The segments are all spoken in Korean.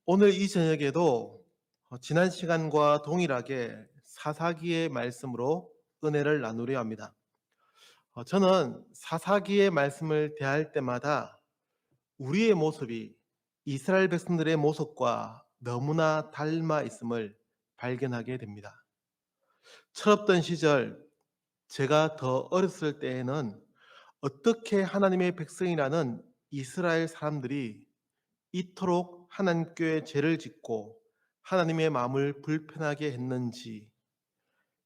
오늘 이 저녁에도 지난 시간과 동일하게 사사기의 말씀으로 은혜를 나누려 합니다. 저는 사사기의 말씀을 대할 때마다 우리의 모습이 이스라엘 백성들의 모습과 너무나 닮아 있음을 발견하게 됩니다. 철없던 시절 제가 더 어렸을 때에는 어떻게 하나님의 백성이라는 이스라엘 사람들이 이토록 하나님께 죄를 짓고 하나님의 마음을 불편하게 했는지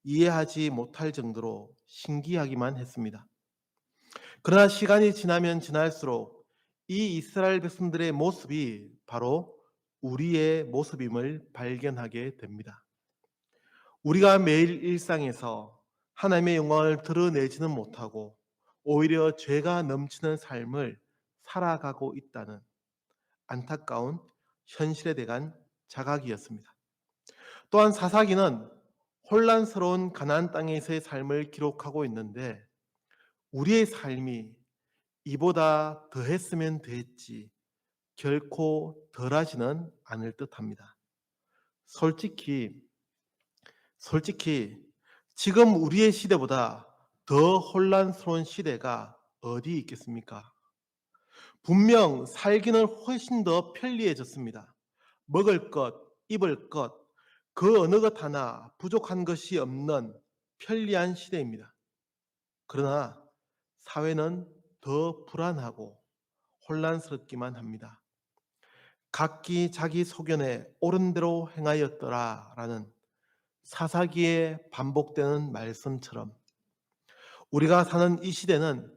이해하지 못할 정도로 신기하기만 했습니다. 그러나 시간이 지나면 지날수록 이 이스라엘 백성들의 모습이 바로 우리의 모습임을 발견하게 됩니다. 우리가 매일 일상에서 하나님의 영광을 드러내지는 못하고 오히려 죄가 넘치는 삶을 살아가고 있다는 안타까운 현실에 대한 자각이었습니다. 또한 사사기는 혼란스러운 가나안 땅에서의 삶을 기록하고 있는데 우리의 삶이 이보다 더했으면 됐지 결코 덜하지는 않을 듯합니다. 솔직히 지금 우리의 시대보다 더 혼란스러운 시대가 어디 있겠습니까? 분명 살기는 훨씬 더 편리해졌습니다. 먹을 것, 입을 것, 그 어느 것 하나 부족한 것이 없는 편리한 시대입니다. 그러나 사회는 더 불안하고 혼란스럽기만 합니다. 각기 자기 소견에 옳은 대로 행하였더라라는 사사기에 반복되는 말씀처럼 우리가 사는 이 시대는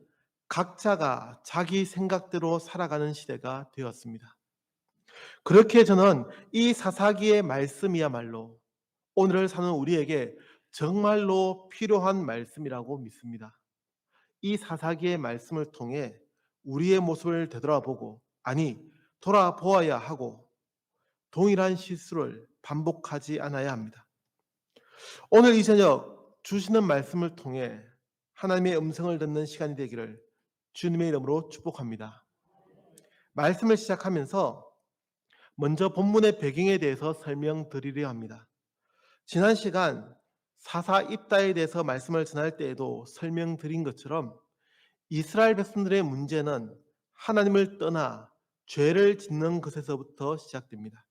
각자가 자기 생각대로 살아가는 시대가 되었습니다. 그렇게 저는 이 사사기의 말씀이야말로 오늘을 사는 우리에게 정말로 필요한 말씀이라고 믿습니다. 이 사사기의 말씀을 통해 우리의 모습을 되돌아보고 돌아보아야 하고 동일한 실수를 반복하지 않아야 합니다. 오늘 이 저녁 주시는 말씀을 통해 하나님의 음성을 듣는 시간이 되기를 주님의 이름으로 축복합니다. 말씀을 시작하면서 먼저 본문의 배경에 대해서 설명드리려 합니다. 지난 시간 사사 입다에 대해서 말씀을 전할 때에도 설명드린 것처럼 이스라엘 백성들의 문제는 하나님을 떠나 죄를 짓는 것에서부터 시작됩니다.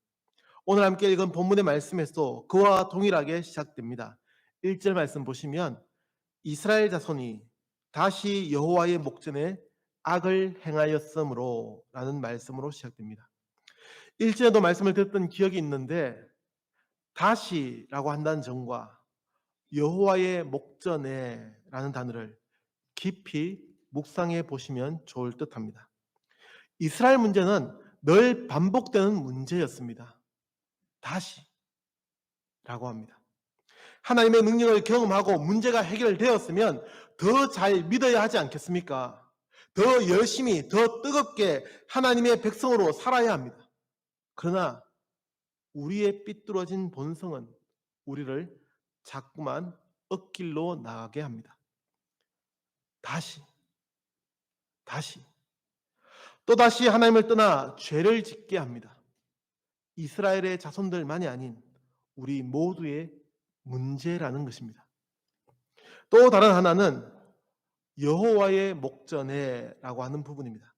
오늘 함께 읽은 본문의 말씀에서도 그와 동일하게 시작됩니다. 1절 말씀 보시면 이스라엘 자손이 다시 여호와의 목전에 악을 행하였으므로 라는 말씀으로 시작됩니다. 1절에도 말씀을 듣던 기억이 있는데 다시라고 한다는 점과 여호와의 목전에 라는 단어를 깊이 묵상해 보시면 좋을 듯합니다. 이스라엘 문제는 늘 반복되는 문제였습니다. 다시라고 합니다. 하나님의 능력을 경험하고 문제가 해결되었으면 더 잘 믿어야 하지 않겠습니까? 더 열심히, 더 뜨겁게 하나님의 백성으로 살아야 합니다. 그러나 우리의 삐뚤어진 본성은 우리를 자꾸만 엇길로 나가게 합니다. 다시 또다시 하나님을 떠나 죄를 짓게 합니다. 이스라엘의 자손들만이 아닌 우리 모두의 문제라는 것입니다. 또 다른 하나는 여호와의 목전에라고 하는 부분입니다.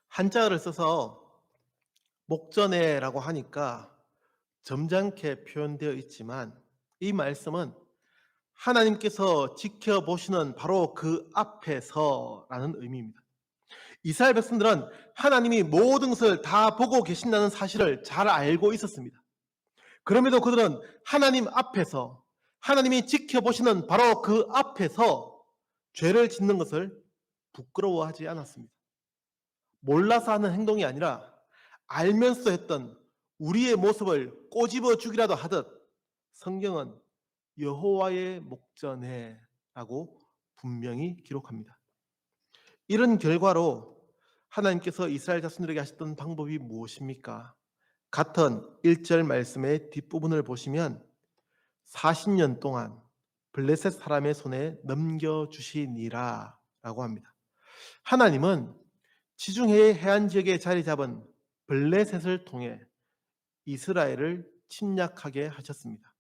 한자어를 써서 목전에라고 하니까 점잖게 표현되어 있지만 이 말씀은 하나님께서 지켜보시는 바로 그 앞에서라는 의미입니다. 이스라엘 백성들은 하나님이 모든 것을 다 보고 계신다는 사실을 잘 알고 있었습니다. 그럼에도 그들은 하나님 앞에서 하나님이 지켜보시는 바로 그 앞에서 죄를 짓는 것을 부끄러워하지 않았습니다. 몰라서 하는 행동이 아니라 알면서 했던 우리의 모습을 꼬집어 주기라도 하듯 성경은 여호와의 목전에 라고 분명히 기록합니다. 이런 결과로 하나님께서 이스라엘 자손들에게 하셨던 방법이 무엇입니까? 같은 1절 말씀의 뒷부분을 보시면 40년 동안 블레셋 사람의 손에 넘겨주시니라 라고 합니다. 하나님은 지중해의 해안 지역에 자리 잡은 블레셋을 통해 이스라엘을 침략하게 하셨습니다.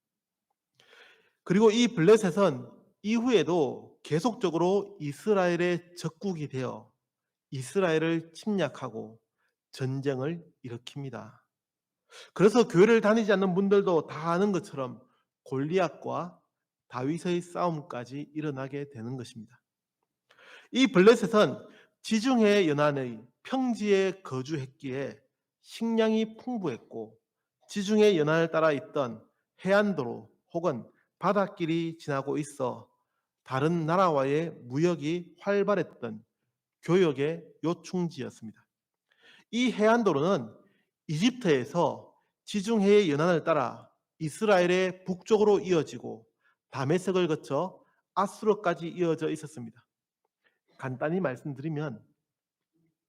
그리고 이 블레셋은 이후에도 계속적으로 이스라엘의 적국이 되어 이스라엘을 침략하고 전쟁을 일으킵니다. 그래서 교회를 다니지 않는 분들도 다 아는 것처럼 골리앗과 다윗의 싸움까지 일어나게 되는 것입니다. 이 블레셋은 지중해 연안의 평지에 거주했기에 식량이 풍부했고 지중해 연안을 따라 있던 해안도로 혹은 바닷길이 지나고 있어 다른 나라와의 무역이 활발했던 교역의 요충지였습니다. 이 해안도로는 이집트에서 지중해의 연안을 따라 이스라엘의 북쪽으로 이어지고 다메섹을 거쳐 아수르까지 이어져 있었습니다. 간단히 말씀드리면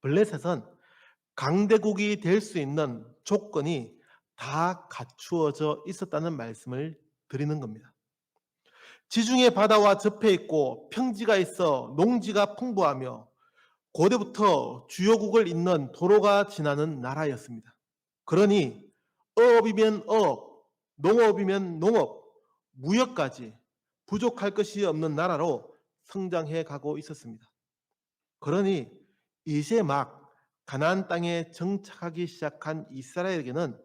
블레셋은 강대국이 될 수 있는 조건이 다 갖추어져 있었다는 말씀을 드리는 겁니다. 지중해 바다와 접해 있고 평지가 있어 농지가 풍부하며 고대부터 주요국을 잇는 도로가 지나는 나라였습니다. 그러니 어업이면 어업, 농업이면 농업, 무역까지 부족할 것이 없는 나라로 성장해 가고 있었습니다. 그러니 이제 막 가나안 땅에 정착하기 시작한 이스라엘에게는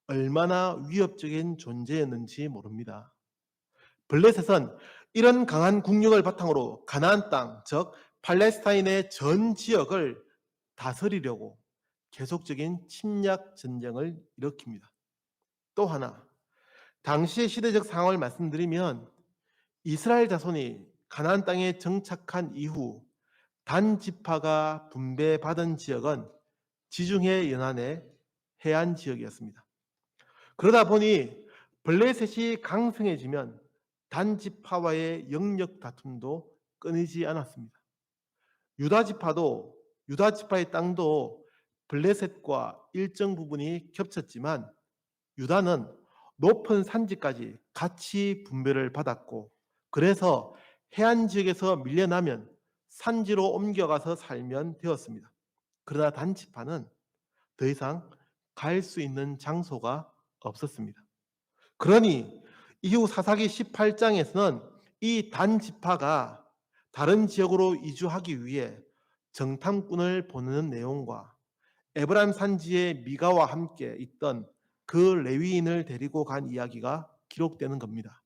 얼마나 위협적인 존재였는지 모릅니다. 블레셋은 이런 강한 국력을 바탕으로 가나안 땅, 즉 팔레스타인의 전 지역을 다스리려고 계속적인 침략 전쟁을 일으킵니다. 또 하나, 당시의 시대적 상황을 말씀드리면 이스라엘 자손이 가나안 땅에 정착한 이후 단 지파가 분배받은 지역은 지중해 연안의 해안 지역이었습니다. 그러다 보니 블레셋이 강성해지면 단 지파와의 영역 다툼도 끊이지 않았습니다. 유다 지파의 땅도 블레셋과 일정 부분이 겹쳤지만 유다는 높은 산지까지 같이 분배를 받았고 그래서 해안 지역에서 밀려나면 산지로 옮겨가서 살면 되었습니다. 그러나 단 지파는 더 이상 갈 수 있는 장소가 없었습니다. 그러니 이후 사사기 18장에서는 이 단 지파가 다른 지역으로 이주하기 위해 정탐꾼을 보내는 내용과 에브라임 산지의 미가와 함께 있던 그 레위인을 데리고 간 이야기가 기록되는 겁니다.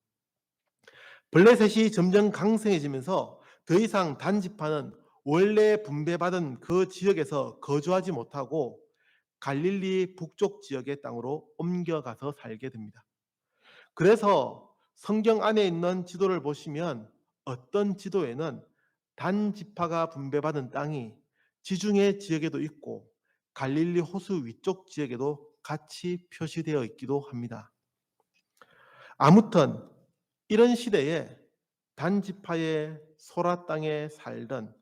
블레셋이 점점 강성해지면서 더 이상 단 지파는 원래 분배받은 그 지역에서 거주하지 못하고 갈릴리 북쪽 지역의 땅으로 옮겨가서 살게 됩니다. 그래서 성경 안에 있는 지도를 보시면 어떤 지도에는 단 지파가 분배받은 땅이 지중해 지역에도 있고 갈릴리 호수 위쪽 지역에도 같이 표시되어 있기도 합니다. 아무튼 이런 시대에 단 지파의 소라 땅에 살던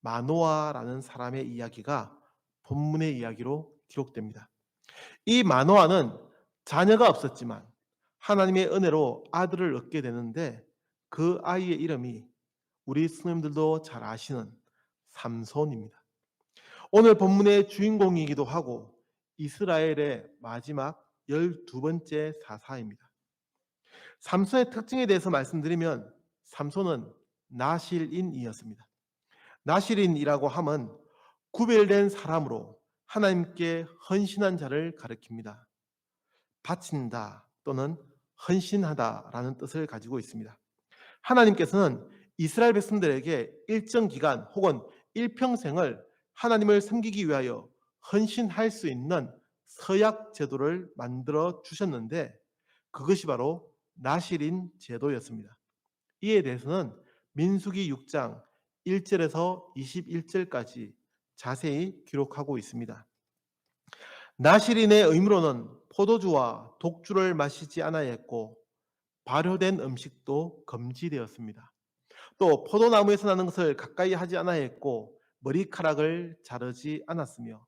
마노아라는 사람의 이야기가 본문의 이야기로 기록됩니다. 이 마노아는 자녀가 없었지만 하나님의 은혜로 아들을 얻게 되는데 그 아이의 이름이 우리 스님들도 잘 아시는 삼손입니다. 오늘 본문의 주인공이기도 하고 이스라엘의 마지막 12번째 사사입니다. 삼손의 특징에 대해서 말씀드리면 삼손은 나실인이었습니다. 나실인이라고 함은 구별된 사람으로 하나님께 헌신한 자를 가리킵니다. 바친다 또는 헌신하다라는 뜻을 가지고 있습니다. 하나님께서는 이스라엘 백성들에게 일정 기간 혹은 일평생을 하나님을 섬기기 위하여 헌신할 수 있는 서약 제도를 만들어 주셨는데 그것이 바로 나실인 제도였습니다. 이에 대해서는 민수기 6장 1절에서 21절까지 자세히 기록하고 있습니다. 나실인의 의무로는 포도주와 독주를 마시지 않아야 했고 발효된 음식도 금지되었습니다. 또 포도나무에서 나는 것을 가까이 하지 않아야 했고 머리카락을 자르지 않았으며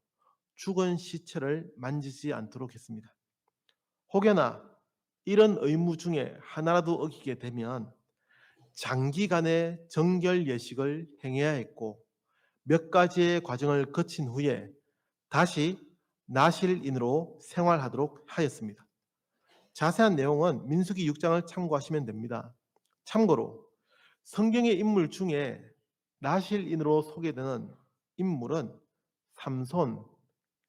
죽은 시체를 만지지 않도록 했습니다. 혹여나 이런 의무 중에 하나라도 어기게 되면 장기간의 정결 예식을 행해야 했고 몇 가지의 과정을 거친 후에 다시 나실인으로 생활하도록 하였습니다. 자세한 내용은 민수기 6장을 참고하시면 됩니다. 참고로 성경의 인물 중에 나실인으로 소개되는 인물은 삼손,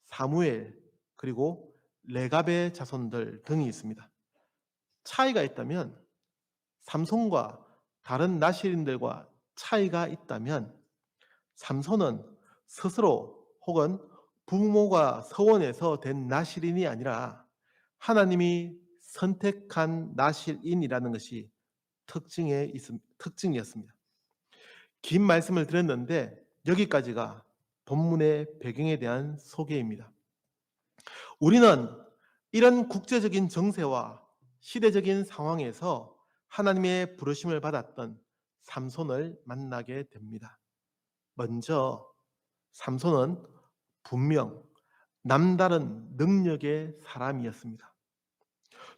사무엘, 그리고 레갑의 자손들 등이 있습니다. 차이가 있다면 삼손과 다른 나실인들과 차이가 있다면 삼손은 스스로 혹은 부모가 서원해서 된 나실인이 아니라 하나님이 선택한 나실인이라는 것이 특징이었습니다. 긴 말씀을 드렸는데 여기까지가 본문의 배경에 대한 소개입니다. 우리는 이런 국제적인 정세와 시대적인 상황에서 하나님의 부르심을 받았던 삼손을 만나게 됩니다. 먼저 삼손은 분명 남다른 능력의 사람이었습니다.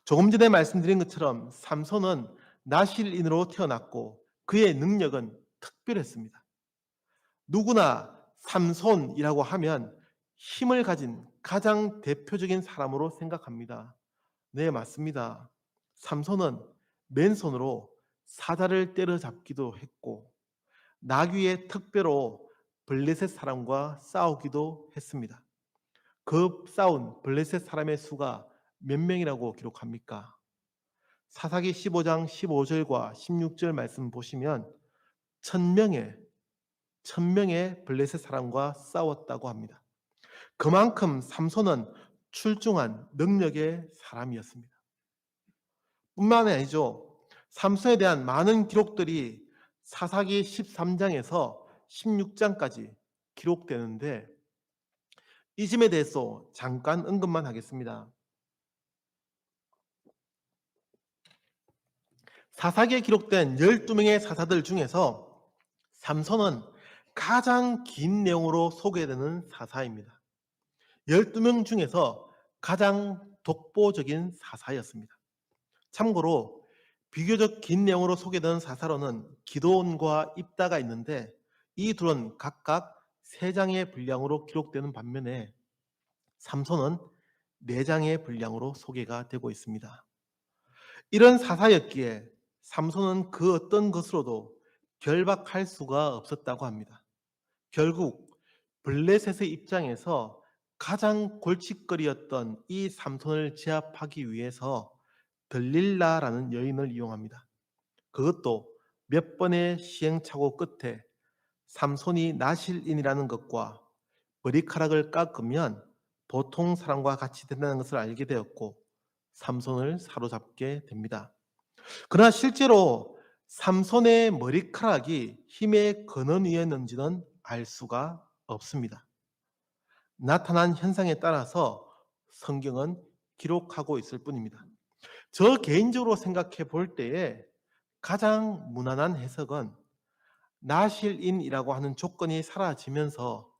조금 전에 말씀드린 것처럼 삼손은 나실인으로 태어났고 그의 능력은 특별했습니다. 누구나 삼손이라고 하면 힘을 가진 가장 대표적인 사람으로 생각합니다. 네, 맞습니다. 삼손은 맨손으로 사자를 때려잡기도 했고 나귀의 턱뼈로 블레셋 사람과 싸우기도 했습니다. 그 싸운 블레셋 사람의 수가 몇 명이라고 기록합니까? 사사기 15장 15절과 16절 말씀 보시면 1000명의 블레셋 사람과 싸웠다고 합니다. 그만큼 삼손은 출중한 능력의 사람이었습니다. 뿐만 아니죠. 삼손에 대한 많은 기록들이 사사기 13장에서 16장까지 기록되는데 이 점에 대해서 잠깐 언급만 하겠습니다. 사사기에 기록된 12명의 사사들 중에서 삼손은 가장 긴 내용으로 소개되는 사사입니다. 12명 중에서 가장 독보적인 사사였습니다. 참고로 비교적 긴 내용으로 소개되는 사사로는 기드온과 입다가 있는데 이 둘은 각각 3장의 분량으로 기록되는 반면에 삼손은 4장의 분량으로 소개가 되고 있습니다. 이런 사사였기에 삼손은 그 어떤 것으로도 결박할 수가 없었다고 합니다. 결국 블레셋의 입장에서 가장 골칫거리였던 이 삼손을 제압하기 위해서 들릴라라는 여인을 이용합니다. 그것도 몇 번의 시행착오 끝에 삼손이 나실인이라는 것과 머리카락을 깎으면 보통 사람과 같이 된다는 것을 알게 되었고 삼손을 사로잡게 됩니다. 그러나 실제로 삼손의 머리카락이 힘의 근원이었는지는 알 수가 없습니다. 나타난 현상에 따라서 성경은 기록하고 있을 뿐입니다. 저 개인적으로 생각해 볼 때에 가장 무난한 해석은 나실인이라고 하는 조건이 사라지면서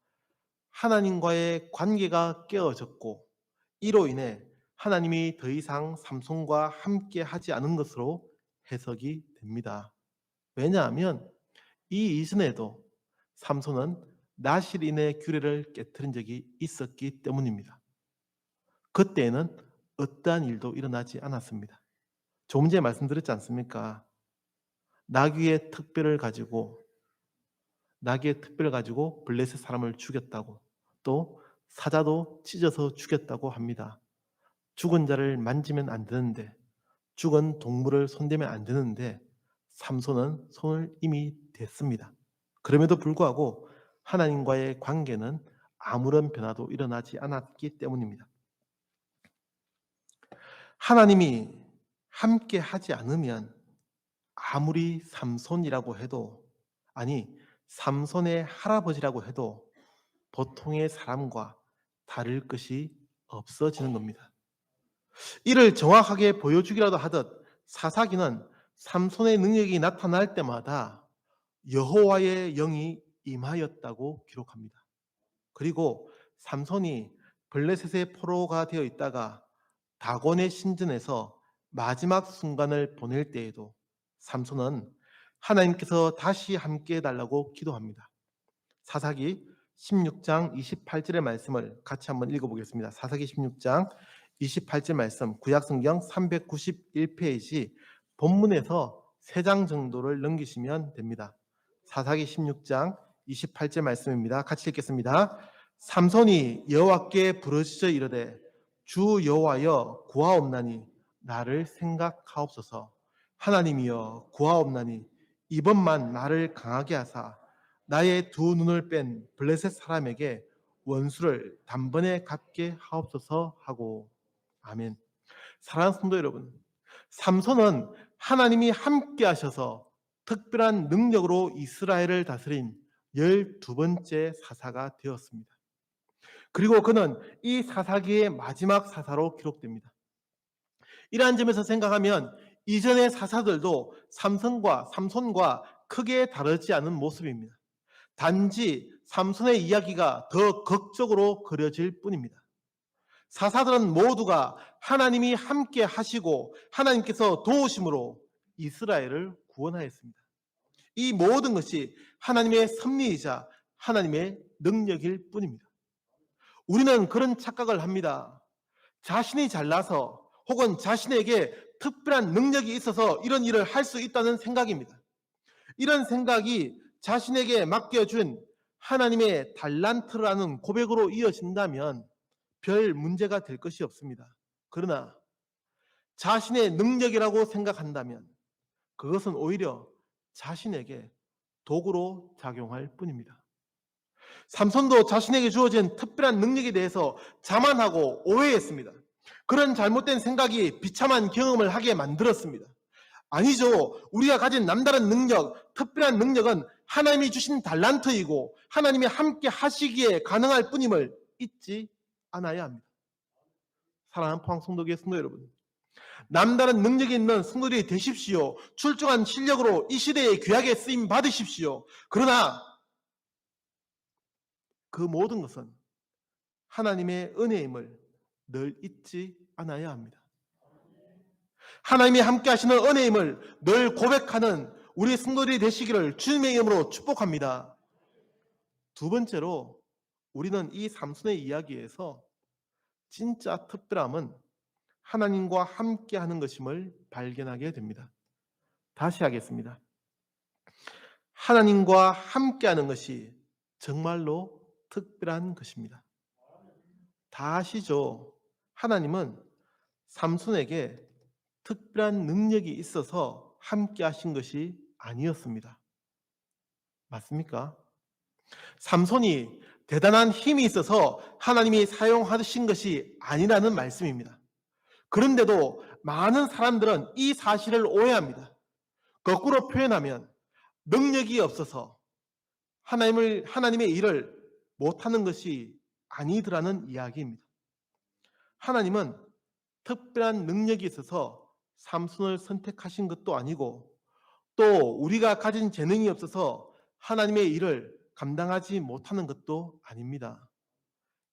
하나님과의 관계가 깨어졌고 이로 인해 하나님이 더 이상 삼손과 함께 하지 않은 것으로 해석이 됩니다. 왜냐하면 이 이전에도 삼손은 나실인의 규례를 깨뜨린 적이 있었기 때문입니다. 그때에는 어떠한 일도 일어나지 않았습니다. 조금 전에 말씀드렸지 않습니까? 나귀의 턱뼈를 가지고 블레셋 사람을 죽였다고, 또 사자도 찢어서 죽였다고 합니다. 죽은 자를 만지면 안 되는데, 죽은 동물을 손대면 안 되는데 삼손은 손을 이미 댔습니다. 그럼에도 불구하고 하나님과의 관계는 아무런 변화도 일어나지 않았기 때문입니다. 하나님이 함께 하지 않으면 아무리 삼손이라고 해도, 아니 삼손의 할아버지라고 해도 보통의 사람과 다를 것이 없어지는 겁니다. 이를 정확하게 보여주기라도 하듯 사사기는 삼손의 능력이 나타날 때마다 여호와의 영이 임하였다고 기록합니다. 그리고 삼손이 블레셋의 포로가 되어 있다가 다곤의 신전에서 마지막 순간을 보낼 때에도 삼손은 하나님께서 다시 함께 해달라고 기도합니다. 사사기 16장 28절의 말씀을 같이 한번 읽어보겠습니다. 사사기 16장 28절 말씀, 구약성경 391페이지 본문에서 3장 정도를 넘기시면 됩니다. 사사기 16장 28절 말씀입니다. 같이 읽겠습니다. 삼손이 여호와께 부르짖어 이르되 주 여호와여 구하옵나니 나를 생각하옵소서. 하나님이여 구하옵나니 이번만 나를 강하게 하사 나의 두 눈을 뺀 블레셋 사람에게 원수를 단번에 갚게 하옵소서 하고. 아멘. 사랑하는 성도 여러분, 삼손은 하나님이 함께 하셔서 특별한 능력으로 이스라엘을 다스린 12번째 사사가 되었습니다. 그리고 그는 이 사사기의 마지막 사사로 기록됩니다. 이러한 점에서 생각하면 이전의 사사들도 삼손과 크게 다르지 않은 모습입니다. 단지 삼손의 이야기가 더 극적으로 그려질 뿐입니다. 사사들은 모두가 하나님이 함께 하시고 하나님께서 도우심으로 이스라엘을 구원하였습니다. 이 모든 것이 하나님의 섭리이자 하나님의 능력일 뿐입니다. 우리는 그런 착각을 합니다. 자신이 잘나서 혹은 자신에게 특별한 능력이 있어서 이런 일을 할 수 있다는 생각입니다. 이런 생각이 자신에게 맡겨준 하나님의 달란트라는 고백으로 이어진다면 별 문제가 될 것이 없습니다. 그러나 자신의 능력이라고 생각한다면 그것은 오히려 자신에게 도구로 작용할 뿐입니다. 삼손도 자신에게 주어진 특별한 능력에 대해서 자만하고 오해했습니다. 그런 잘못된 생각이 비참한 경험을 하게 만들었습니다. 아니죠. 우리가 가진 남다른 능력, 특별한 능력은 하나님이 주신 달란트이고 하나님이 함께 하시기에 가능할 뿐임을 잊지 않아야 합니다. 사랑하는 포항성도교회 성도 여러분, 남다른 능력이 있는 성도들이 되십시오. 출중한 실력으로 이 시대의 귀하게 쓰임 받으십시오. 그러나 그 모든 것은 하나님의 은혜임을 늘 잊지 않아야 합니다. 하나님이 함께 하시는 은혜임을 늘 고백하는 우리 성도들이 되시기를 주님의 이름으로 축복합니다. 두 번째로 우리는 이 삼손의 이야기에서 진짜 특별함은 하나님과 함께 하는 것임을 발견하게 됩니다. 다시 하겠습니다. 하나님과 함께 하는 것이 정말로 특별한 것입니다. 다 아시죠? 하나님은 삼손에게 특별한 능력이 있어서 함께 하신 것이 아니었습니다. 맞습니까? 삼손이 대단한 힘이 있어서 하나님이 사용하신 것이 아니라는 말씀입니다. 그런데도 많은 사람들은 이 사실을 오해합니다. 거꾸로 표현하면 능력이 없어서 하나님의 일을 못하는 것이 아니더라는 이야기입니다. 하나님은 특별한 능력이 있어서 삼손을 선택하신 것도 아니고 또 우리가 가진 재능이 없어서 하나님의 일을 감당하지 못하는 것도 아닙니다.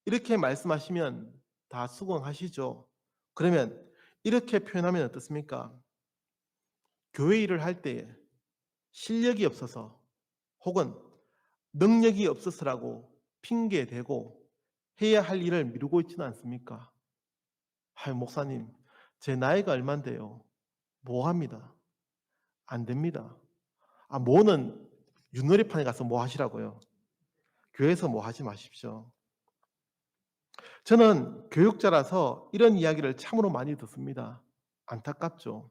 이렇게 말씀하시면 다 수긍하시죠? 그러면 이렇게 표현하면 어떻습니까? 교회 일을 할 때에 실력이 없어서 혹은 능력이 없어서라고 핑계대고 해야 할 일을 미루고 있지는 않습니까? 목사님, 제 나이가 얼만데요? 뭐 합니다. 안 됩니다. 뭐는 윷놀이판에 가서 뭐 하시라고요? 교회에서 뭐 하지 마십시오. 저는 교육자라서 이런 이야기를 참으로 많이 듣습니다. 안타깝죠.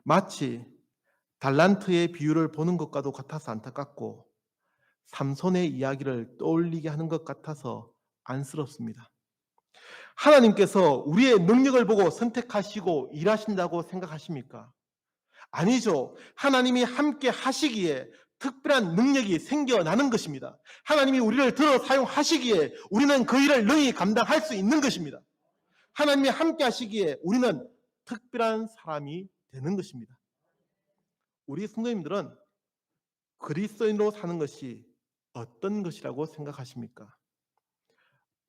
마치 달란트의 비유를 보는 것과도 같아서 안타깝고 삼손의 이야기를 떠올리게 하는 것 같아서 안쓰럽습니다. 하나님께서 우리의 능력을 보고 선택하시고 일하신다고 생각하십니까? 아니죠. 하나님이 함께 하시기에 특별한 능력이 생겨나는 것입니다. 하나님이 우리를 들어 사용하시기에 우리는 그 일을 능히 감당할 수 있는 것입니다. 하나님이 함께 하시기에 우리는 특별한 사람이 되는 것입니다. 우리 성도님들은 그리스도인으로 사는 것이 어떤 것이라고 생각하십니까?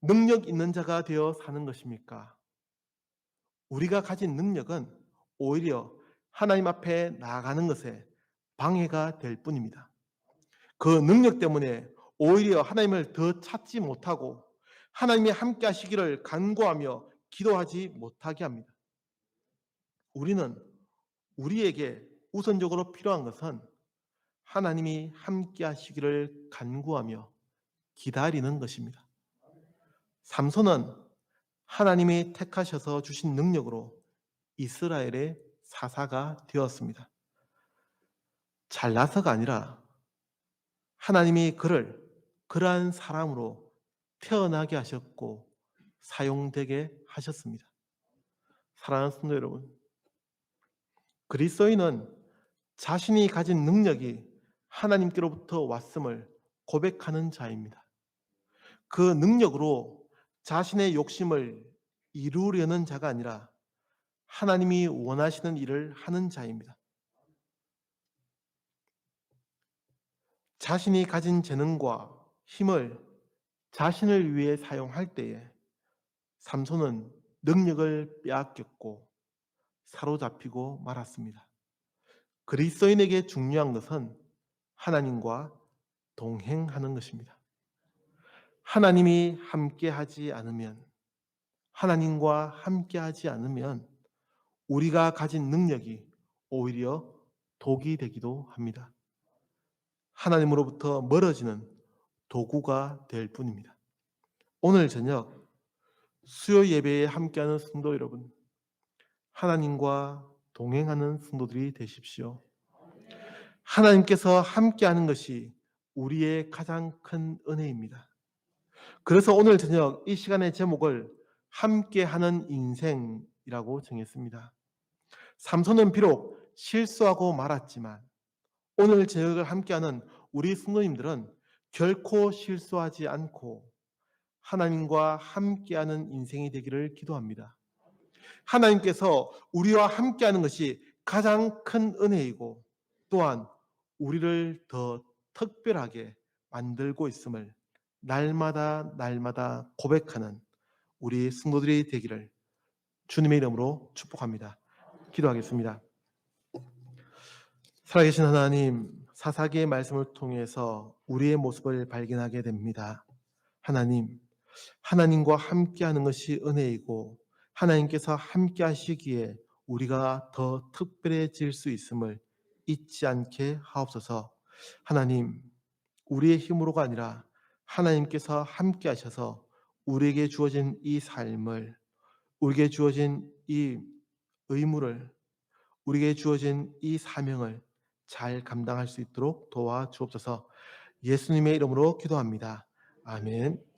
능력 있는 자가 되어 사는 것입니까? 우리가 가진 능력은 오히려 하나님 앞에 나아가는 것에 방해가 될 뿐입니다. 그 능력 때문에 오히려 하나님을 더 찾지 못하고 하나님이 함께 하시기를 간구하며 기도하지 못하게 합니다. 우리는 우리에게 우선적으로 필요한 것은 하나님이 함께 하시기를 간구하며 기다리는 것입니다. 삼손은 하나님이 택하셔서 주신 능력으로 이스라엘의 사사가 되었습니다. 잘나서가 아니라 하나님이 그를 그러한 사람으로 태어나게 하셨고 사용되게 하셨습니다. 사랑하는 성도 여러분, 그리스도인은 자신이 가진 능력이 하나님께로부터 왔음을 고백하는 자입니다. 그 능력으로 자신의 욕심을 이루려는 자가 아니라 하나님이 원하시는 일을 하는 자입니다. 자신이 가진 재능과 힘을 자신을 위해 사용할 때에 삼손은 능력을 빼앗겼고 사로잡히고 말았습니다. 그리스도인에게 중요한 것은 하나님과 동행하는 것입니다. 하나님이 함께하지 않으면, 하나님과 함께하지 않으면 우리가 가진 능력이 오히려 독이 되기도 합니다. 하나님으로부터 멀어지는 도구가 될 뿐입니다. 오늘 저녁 수요 예배에 함께하는 성도 여러분, 하나님과 동행하는 성도들이 되십시오. 하나님께서 함께하는 것이 우리의 가장 큰 은혜입니다. 그래서 오늘 저녁 이 시간의 제목을 함께하는 인생이라고 정했습니다. 삼손은 비록 실수하고 말았지만 오늘 저녁을 함께하는 우리 성도님들은 결코 실수하지 않고 하나님과 함께하는 인생이 되기를 기도합니다. 하나님께서 우리와 함께하는 것이 가장 큰 은혜이고 또한 우리를 더 특별하게 만들고 있음을 날마다 고백하는 우리 성도들이 되기를 주님의 이름으로 축복합니다. 기도하겠습니다. 살아계신 하나님, 사사기의 말씀을 통해서 우리의 모습을 발견하게 됩니다. 하나님, 하나님과 함께하는 것이 은혜이고 하나님께서 함께 하시기에 우리가 더 특별해질 수 있음을 잊지 않게 하옵소서. 하나님, 우리의 힘으로가 아니라 하나님께서 함께 하셔서 우리에게 주어진 이 삶을, 우리에게 주어진 이 의무를, 우리에게 주어진 이 사명을 잘 감당할 수 있도록 도와주옵소서. 예수님의 이름으로 기도합니다. 아멘.